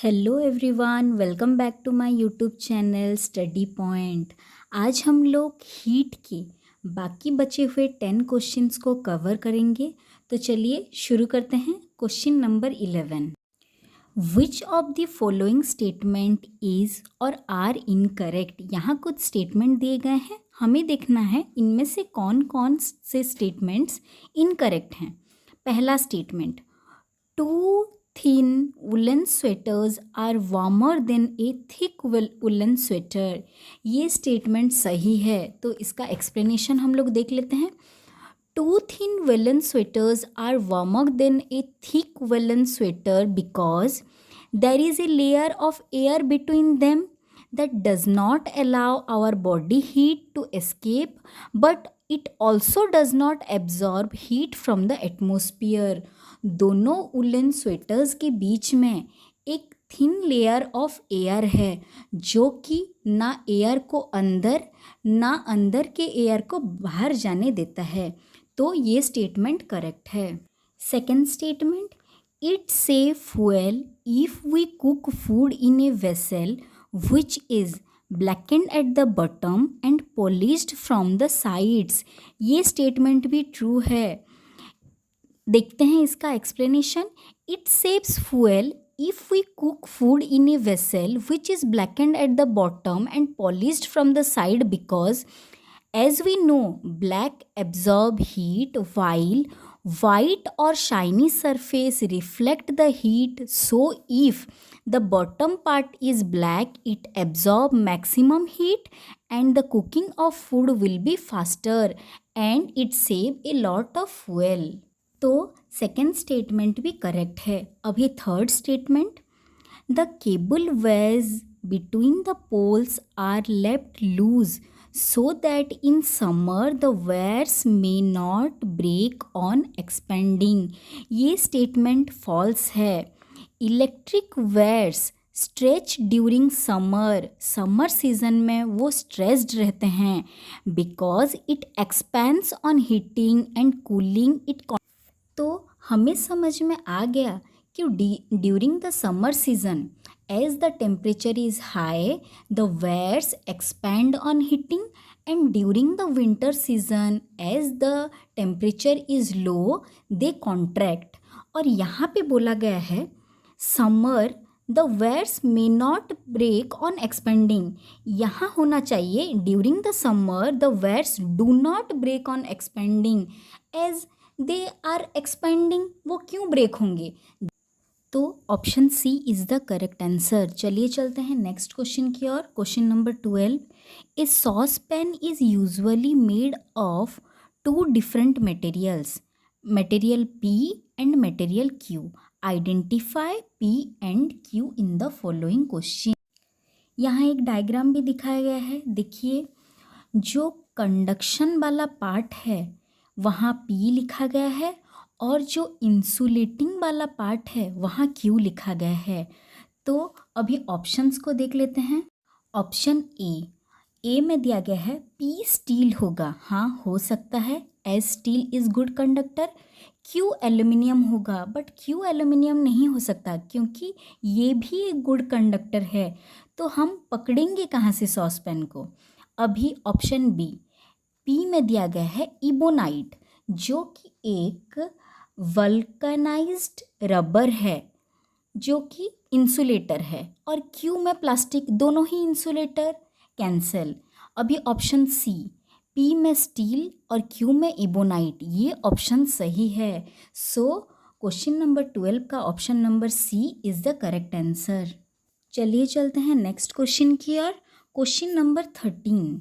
Hello everyone, welcome back to my YouTube channel Study Point. आज हम लोग heat के बाकी बचे हुए 10 क्वेश्चंस को कवर करेंगे। तो चलिए शुरू करते हैं। Question number 11, which of the following statement is और आर इनकरेक्ट। यहाँ कुछ स्टेटमेंट दिए गए हैं, हमें देखना है इनमें से कौन कौन से स्टेटमेंट्स इनकरेक्ट हैं। पहला statement, two thin woolen sweaters are warmer than a thick woolen sweater। ये स्टेटमेंट सही है, तो इसका एक्सप्लेनेशन हम लोग देख लेते हैं। Two thin woolen sweaters are warmer than a thick woolen sweater because there is a layer of air between them that does not allow our body heat to escape, but it also does not absorb heat from the atmosphere। दोनों woollen sweaters के बीच में एक thin layer of air है जो कि ना air को अंदर ना अंदर के एयर को बाहर जाने देता है। तो ये स्टेटमेंट करेक्ट है। Second statement, it save fuel if we cook food in a vessel which is blackened at the bottom and polished from the sides। ये स्टेटमेंट भी ट्रू है। देखते हैं इसका explanation. It saves fuel if we cook food in a vessel which is blackened at the bottom and polished from the side because as we know black absorb heat while white or shiny surface reflect the heat, so if the bottom part is black it absorb maximum heat and the cooking of food will be faster and it save a lot of fuel। तो second statement भी correct है। अभी third statement, the cable ways between the poles are left loose so that in summer the wires may not break on expanding। ये statement false है। Electric wires stretch during summer season में वो stressed रहते हैं because it expends on heating and cooling it. तो हमें समझ में आ गया कि during the summer season as the temperature is high the wires expand on heating and during the winter season as the temperature is low they contract। और यहाँ पे बोला गया है summer the wires may not break on expanding। यहाँ होना चाहिए during the summer the wires do not break on expanding as they are expanding। वो क्यों ब्रेक होंगे? तो option C is the correct answer. चलिए चलते हैं नेक्स्ट क्वेश्चन की ओर। Question number 12, a sauce pan is usually made of two different materials, material P and material Q. Identify P and Q in the following question. यहाँ एक diagram भी दिखाया गया है। देखिए, जो कंडक्शन वाला पार्ट है वहाँ पी लिखा गया है और जो इंसुलेटिंग वाला पार्ट है वहाँ क्यू लिखा गया है। तो अभी ऑप्शंस को देख लेते हैं। ऑप्शन ए में दिया गया है पी स्टील होगा। हाँ, हो सकता है, as steel is good conductor. क्यू एल्यूमिनियम होगा, बट क्यू एल्यूमिनियम नहीं हो सकता क्योंकि ये भी एक गुड कंडक्टर है। तो हम पकड़ेंगे कहाँ से सॉस पैन को? अभी ऑप्शन बी, पी में दिया गया है इबोनाइट जो कि एक वल्कनाइज्ड रबर है जो कि इंसुलेटर है, और क्यू में प्लास्टिक, दोनों ही इंसुलेटर, कैंसिल। अभी ऑप्शन सी, पी में स्टील और क्यू में इबोनाइट, ये ऑप्शन सही है। सो क्वेश्चन नंबर 12 का option number C is the correct answer. चलिए चलते हैं नेक्स्ट क्वेश्चन की ओर। Question number 13,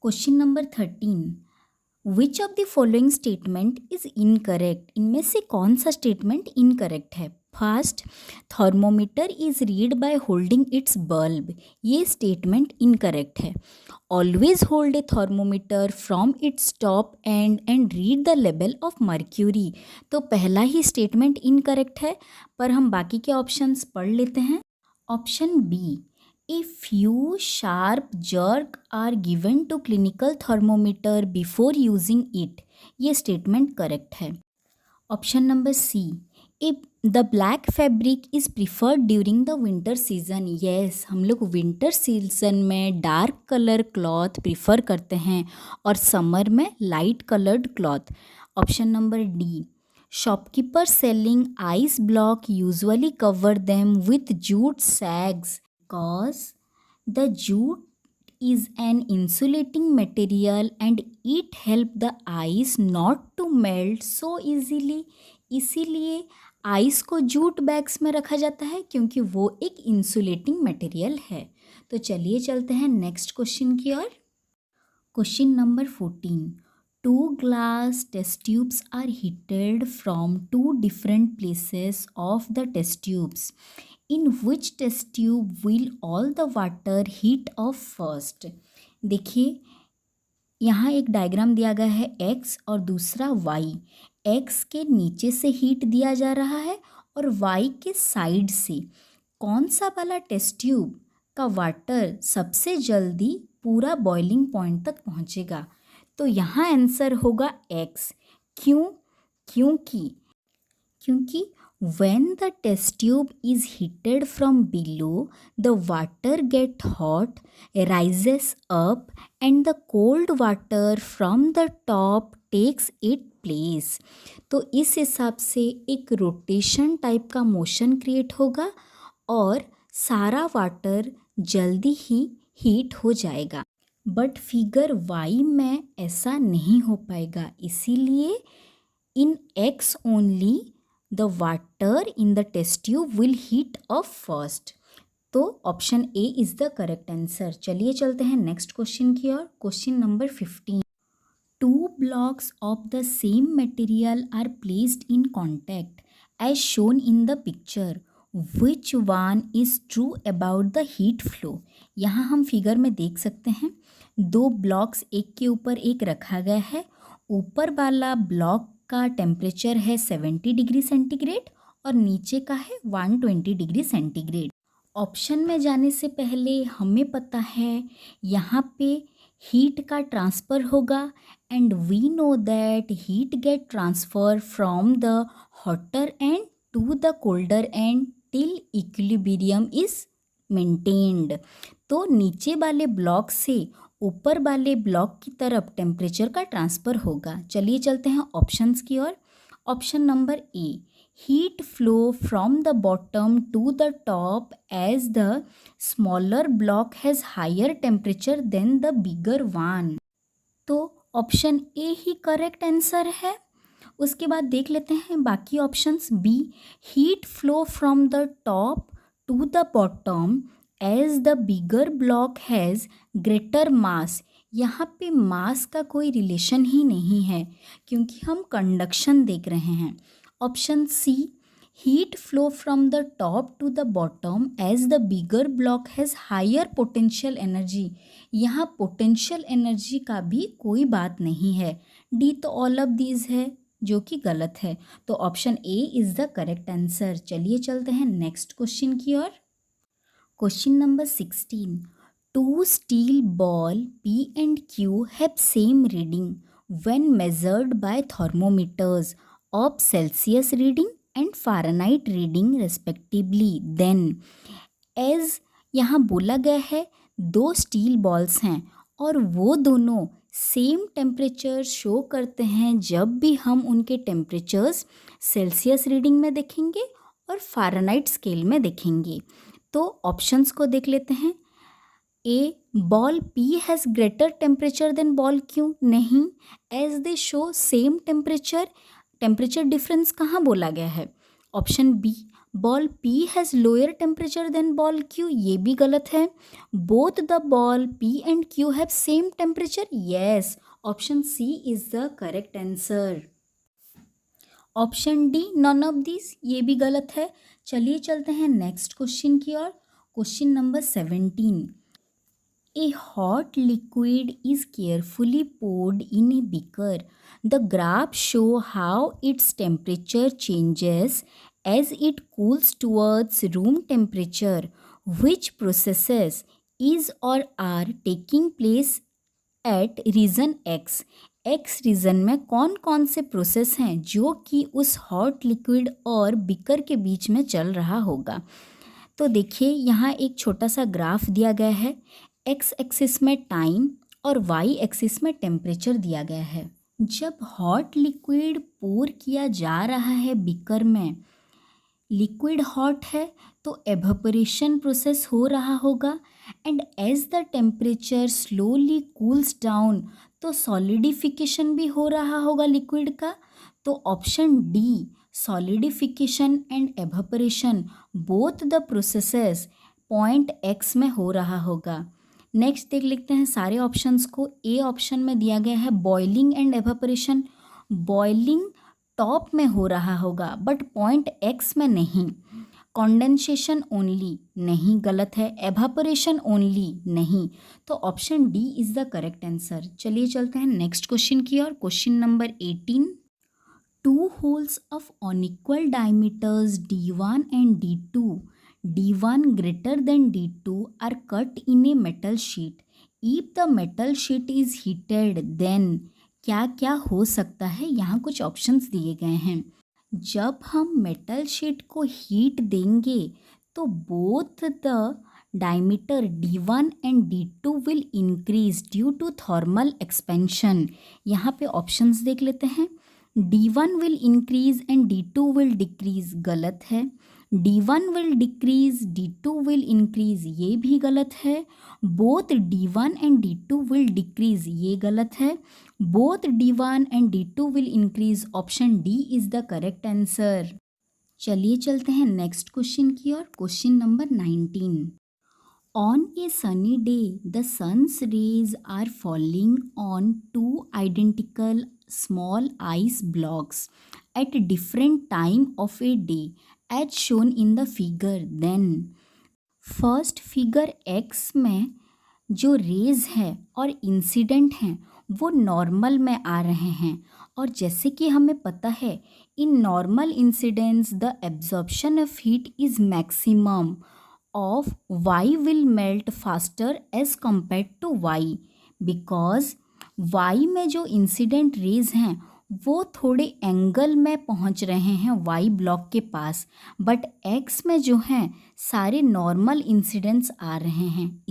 question number 13, which of the following statement is incorrect. इनमें से कौन सा स्टेटमेंट इनकरेक्ट है? First, thermometer is read by holding its bulb. ये स्टेटमेंट इनकरेक्ट है। Always hold a thermometer from its top and read the level of mercury. तो पहला ही statement incorrect है, पर हम बाकी के ऑप्शंस पढ़ लेते हैं। Option B, A few sharp jerk are given to clinical thermometer before using it। ये स्टेटमेंट करेक्ट है। Option number C, a the black fabric is preferred during the winter season. Yes, हम लोग winter season में dark colour cloth prefer करते हैं और summer में light coloured cloth. Option number D, shopkeeper selling ice block usually cover them with jute sacks because the jute is an insulating material and it help the ice not to melt so easily। इसीलिए ice को jute bags में रखा जाता है क्योंकि वो एक insulating material है। तो चलिए चलते हैं नेक्स्ट क्वेश्चन की ओर। Question number 14, two glass test tubes are heated from two different places of the test tubes. In which test tube will all the water heat off first? देखिए यहाँ एक डायग्राम दिया गया है x और दूसरा y। x के नीचे से हीट दिया जा रहा है और y के साइड से। कौन सा वाला टेस्ट ट्यूब का वाटर सबसे जल्दी पूरा बॉइलिंग पॉइंट तक पहुँचेगा? तो यहाँ आंसर होगा x। क्यों? क्योंकि when the test tube is heated from below, the water get hot, rises up and the cold water from the top takes its place। तो इस हिसाब से एक रोटेशन टाइप का मोशन क्रिएट होगा और सारा वाटर जल्दी ही हीट हो जाएगा। बट फिगर y में ऐसा नहीं हो पाएगा, इसीलिए in x only the water in the test tube will heat up first. तो option A is the correct answer. चलिए चलते हैं नेक्स्ट क्वेश्चन की ओर। Question number 15, two blocks of the same material are placed in contact as shown in the picture. Which one is true about the heat flow? यहाँ हम figure में देख सकते हैं दो ब्लॉक्स एक के ऊपर एक रखा गया है। ऊपर वाला ब्लॉक का टेम्परेचर है 70 डिग्री सेंटीग्रेड और नीचे का है 120 डिग्री सेंटीग्रेड। ऑप्शन में जाने से पहले हमें पता है यहाँ पे हीट का ट्रांसफ़र होगा and we know that heat get transfer from the hotter end to the colder end till equilibrium is maintained. तो नीचे वाले ब्लॉक से ऊपर वाले ब्लॉक की तरफ टेम्परेचर का ट्रांसफ़र होगा। चलिए चलते हैं ऑप्शंस की ओर। Option number A, heat flow from the bottom to the top as the smaller block has higher temperature than the bigger one. तो ऑप्शन ए ही करेक्ट आंसर है। उसके बाद देख लेते हैं बाकी options. B, heat flow from the top to the bottom as the bigger block has greater mass. यहाँ पे मास का कोई रिलेशन ही नहीं है क्योंकि हम कंडक्शन देख रहे हैं। Option C, heat flow from the top to the bottom as the bigger block has higher potential energy. यहाँ पोटेंशियल एनर्जी का भी कोई बात नहीं है। डी तो ऑल ऑफ दीज है जो कि गलत है। तो option A is the correct answer. चलिए चलते हैं नेक्स्ट क्वेश्चन की ओर। Question number 16, two steel ball P and Q have same reading when measured by thermometers of Celsius reading and Fahrenheit reading respectively। Then as यहाँ बोला गया है दो स्टील बॉल्स हैं और वो दोनों सेम टेम्परेचर शो करते हैं जब भी हम उनके टेम्परेचर्स सेल्सियस रीडिंग में देखेंगे और फ़ारेनहाइट स्केल में देखेंगे। तो ऑप्शंस को देख लेते हैं। A, ball P has greater temperature than ball Q। नहीं, as they show same temperature difference कहाँ बोला गया है। Option B, ball P has lower temperature than ball Q। ये भी गलत है। Both the ball P and Q have same temperature. Yes, option C is the correct answer. Option D, none of this, ये भी गलत है। चलिए चलते हैं नेक्स्ट क्वेश्चन की ओर। Question number 17, a hot liquid is carefully poured in a beaker. The graph show how its temperature changes as it cools towards room temperature. Which processes is or are taking place at region X? X region में कौन कौन से process हैं जो कि उस hot liquid और beaker के बीच में चल रहा होगा। तो देखिए यहाँ एक छोटा सा ग्राफ दिया गया है। एक्स एक्सिस में टाइम और वाई एक्सिस में टेम्परेचर दिया गया है। जब हॉट लिक्विड पोर किया जा रहा है बीकर में, लिक्विड हॉट है तो एवापोरेशन प्रोसेस हो रहा होगा and as the temperature slowly cools down तो सॉलिडिफिकेशन भी हो रहा होगा लिक्विड का। तो option D, solidification and evaporation both the processes point X में हो रहा होगा। नेक्स्ट देख लेते हैं सारे ऑप्शंस को। ए ऑप्शन में दिया गया है boiling and evaporation. Boiling top में हो रहा होगा बट पॉइंट एक्स में नहीं। कॉन्डेंसेशन ओनली नहीं, गलत है। एवापोरेशन ओनली नहीं, तो option D is the correct answer. चलिए चलते हैं नेक्स्ट क्वेश्चन की ओर। Question number 18। Two holes of unequal diameters D1 and D2, D1 greater than D2 are cut in a metal sheet. If the metal sheet is heated, then क्या क्या हो सकता है। यहाँ कुछ ऑप्शंस दिए गए हैं। जब हम मेटल शीट को हीट देंगे तो both the diameter D1 and D2 will increase due to thermal expansion. यहाँ पे ऑप्शंस देख लेते हैं। D1 will increase and D2 will decrease, गलत है। D1 will decrease, D2 will increase, ये भी गलत है। Both D1 and D2 will decrease, ये गलत है। Both D1 and D2 will increase, option D is the correct answer। चलिए चलते हैं नेक्स्ट क्वेश्चन की ओर। Question number 19। On a sunny day, the sun's rays are falling on two identical small ice blocks at different time of a day as shown in the figure. Then first figure x में जो raise है और incident हैं वो normal में आ रहे हैं, और जैसे कि हमें पता है in normal incidents the absorption of heat is maximum of y will melt faster as compared to y, because y में जो इंसिडेंट रेज हैं वो थोड़े एंगल में पहुंच रहे हैं y ब्लॉक के पास, बट x में जो हैं सारे नॉर्मल इंसिडेंट्स आ रहे हैं।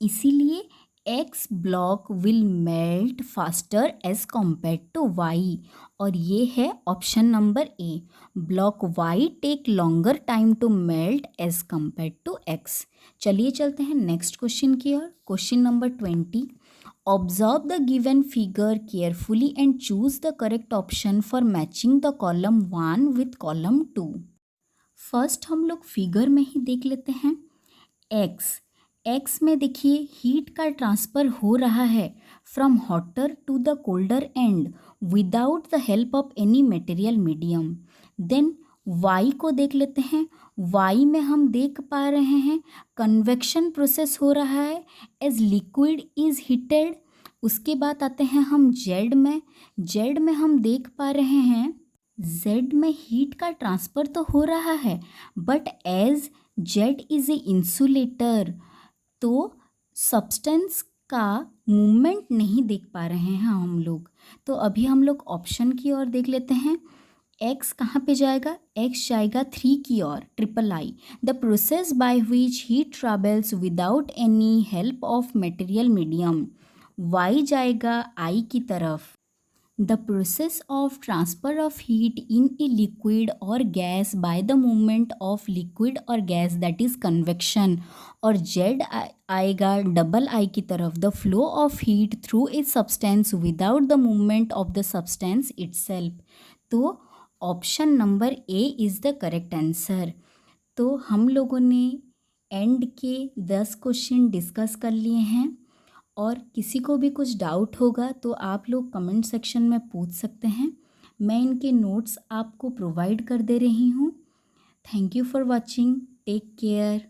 इसीलिए x block will melt faster as compare to y, और ये है option number A. Block y take longer time to melt as compare to x। चलिए चलते हैं नेक्स्ट क्वेश्चन की ओर। Question number 20। Observe the given figure carefully and choose the correct option for matching the column 1 with column 2। First हम लोग figure में ही देख लेते हैं। एक्स में देखिए हीट का ट्रांसफ़र हो रहा है from hotter to the colder and without the help of any material medium. Then Y को देख लेते हैं। वाई में हम देख पा रहे हैं कन्वेक्शन प्रोसेस हो रहा है एज लिक्विड इज़ हीटेड। उसके बाद आते हैं हम जेड में हम देख पा रहे हैं जेड में हीट का ट्रांसफ़र तो हो रहा है but as Z is a insulator तो सब्सटेंस का मूवमेंट नहीं देख पा रहे हैं हम लोग। तो अभी हम लोग ऑप्शन की ओर देख लेते हैं। एक्स कहाँ पे जाएगा? एक्स जाएगा 3 की ओर, triple I, the process by which heat travels without any help of material medium. Y जाएगा आई की तरफ, the process of transfer of heat in a liquid और gas by the movement of liquid और gas that is convection. और Z आएगा double I की तरफ, the flow of heat through a substance without the movement of the substance itself. तो option number A is the correct answer. तो हम लोगों ने एंड के 10 क्वेश्चन डिस्कस कर लिए हैं, और किसी को भी कुछ डाउट होगा तो आप लोग कमेंट सेक्शन में पूछ सकते हैं। मैं इनके नोट्स आपको प्रोवाइड कर दे रही हूँ। Thank you for watching, take care.